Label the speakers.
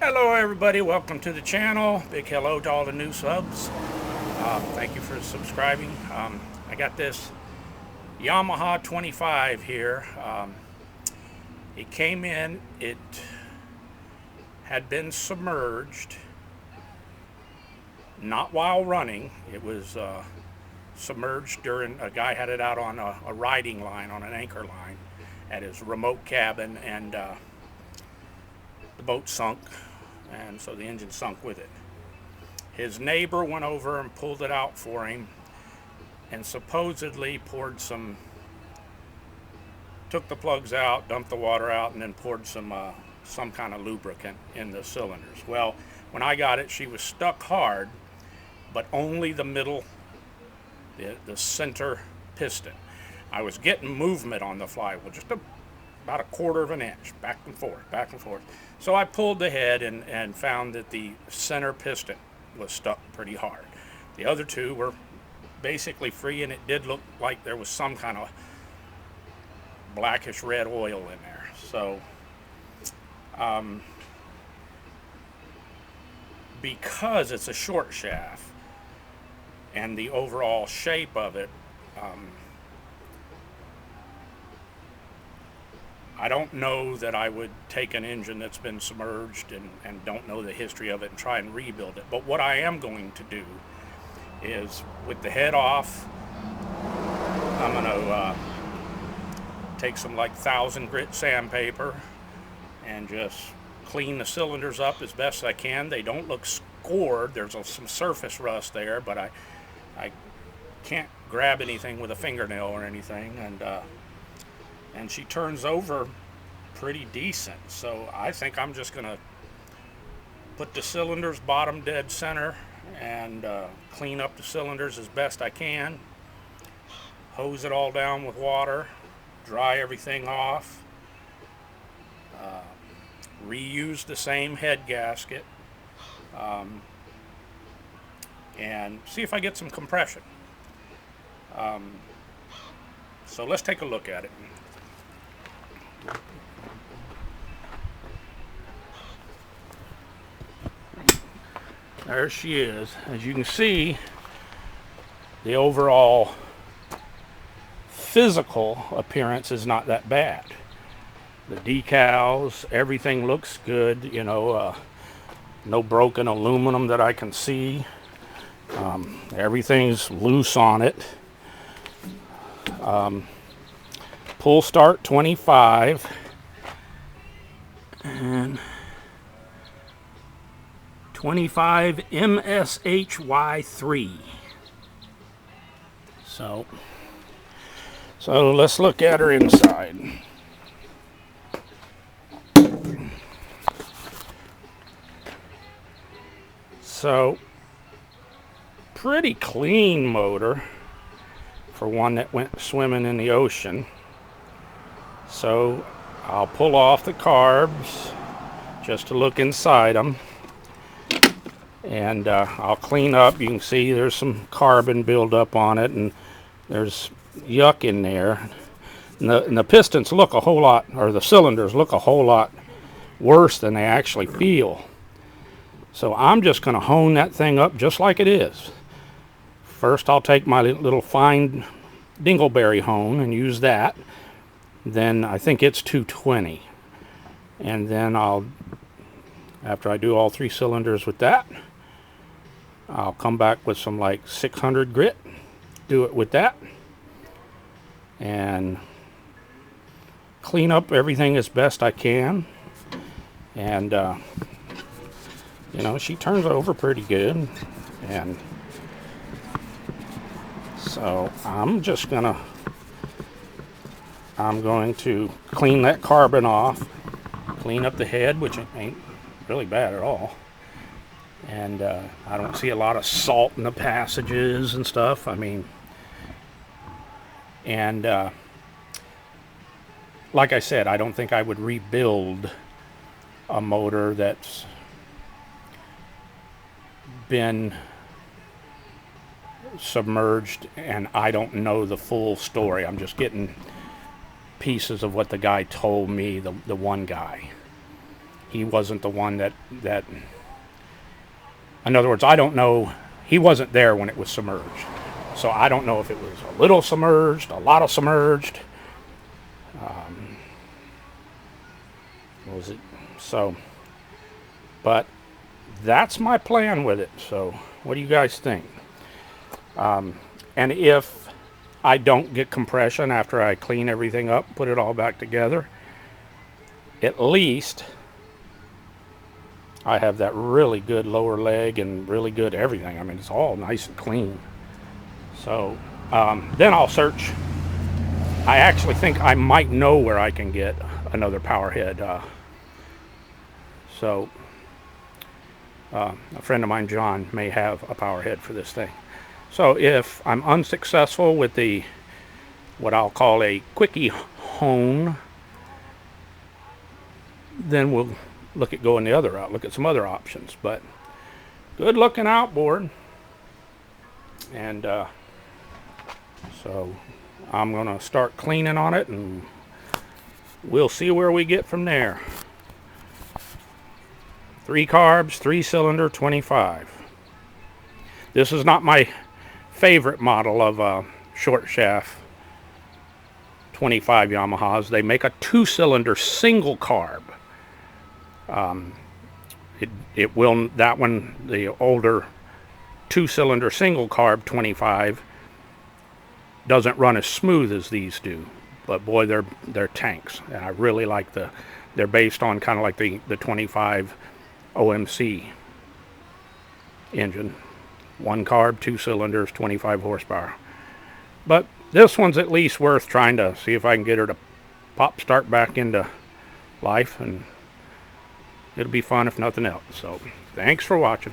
Speaker 1: Hello everybody, welcome to the channel. Big hello to all the new subs. Thank you for subscribing. I got this Yamaha 25 here. It came in, it had been submerged, not while running. It was submerged during, a guy had it out on a riding line, on an anchor line at his remote cabin, and the boat sunk, and so the engine sunk with it. His neighbor went over and pulled it out for him and supposedly took the plugs out, dumped the water out, and then poured some kind of lubricant in the cylinders. Well, when I got it, she was stuck hard, but only the middle, the center piston. I was getting movement on the flywheel, just about a quarter of an inch, back and forth, back and forth. So I pulled the head and found that the center piston was stuck pretty hard. The other two were basically free, and it did look like there was some kind of blackish red oil in there. So because it's a short shaft and the overall shape of it, I don't know that I would take an engine that's been submerged and don't know the history of it and try and rebuild it. But what I am going to do is, with the head off, I'm going to take some like 1,000 grit sandpaper and just clean the cylinders up as best I can. They don't look scored. There's some surface rust there, but I can't grab anything with a fingernail or anything. And she turns over pretty decent. So I think I'm just going to put the cylinders bottom dead center and clean up the cylinders as best I can. Hose it all down with water, dry everything off, reuse the same head gasket, and see if I get some compression. So let's take a look at it. There she is. As you can see, the overall physical appearance is not that bad. The decals, everything looks good, you know, no broken aluminum that I can see. Everything's loose on it. Pull start 25 and 25 MSHY3. So let's look at her inside. So pretty clean motor for one that went swimming in the ocean. So I'll pull off the carbs just to look inside them. And I'll clean up. You can see there's some carbon buildup on it, and there's yuck in there. And the pistons look a whole lot, or the cylinders look a whole lot worse than they actually feel. So I'm just going to hone that thing up just like it is. First, I'll take my little fine dingleberry hone and use that. Then I think it's 220. And then after I do all three cylinders with that, I'll come back with some like 600 grit, do it with that, and clean up everything as best I can. And you know, she turns over pretty good. And so I'm going to clean that carbon off, clean up the head, which ain't really bad at all. And I don't see a lot of salt in the passages and stuff. I mean, and like I said, I don't think I would rebuild a motor that's been submerged and I don't know the full story. I'm just getting pieces of what the guy told me, the one guy. he wasn't the one that in other words, I don't know, he wasn't there when it was submerged. So I don't know if it was a little submerged, a lot of submerged. What was it? So, but that's my plan with it. So what do you guys think? And if I don't get compression after I clean everything up, put it all back together, at least I have that really good lower leg and really good everything. I mean, it's all nice and clean. So then I'll search. I actually think I might know where I can get another power head. So a friend of mine, John, may have a power head for this thing. So if I'm unsuccessful with the what I'll call a quickie hone, then we'll look at going the other route, look at some other options. But good looking outboard. And so I'm going to start cleaning on it, and we'll see where we get from there. 3 carbs, 3-cylinder, 25. This is not my favorite model of short shaft 25 Yamahas. They make a 2-cylinder single carb. It will, that one, the older 2-cylinder single carb 25 doesn't run as smooth as these do, but boy, they're tanks, and I really like they're based on kind of like the 25 OMC engine. 1 carb, 2 cylinders, 25 horsepower. But this one's at least worth trying to see if I can get her to start back into life, and it'll be fun if nothing else. So thanks for watching.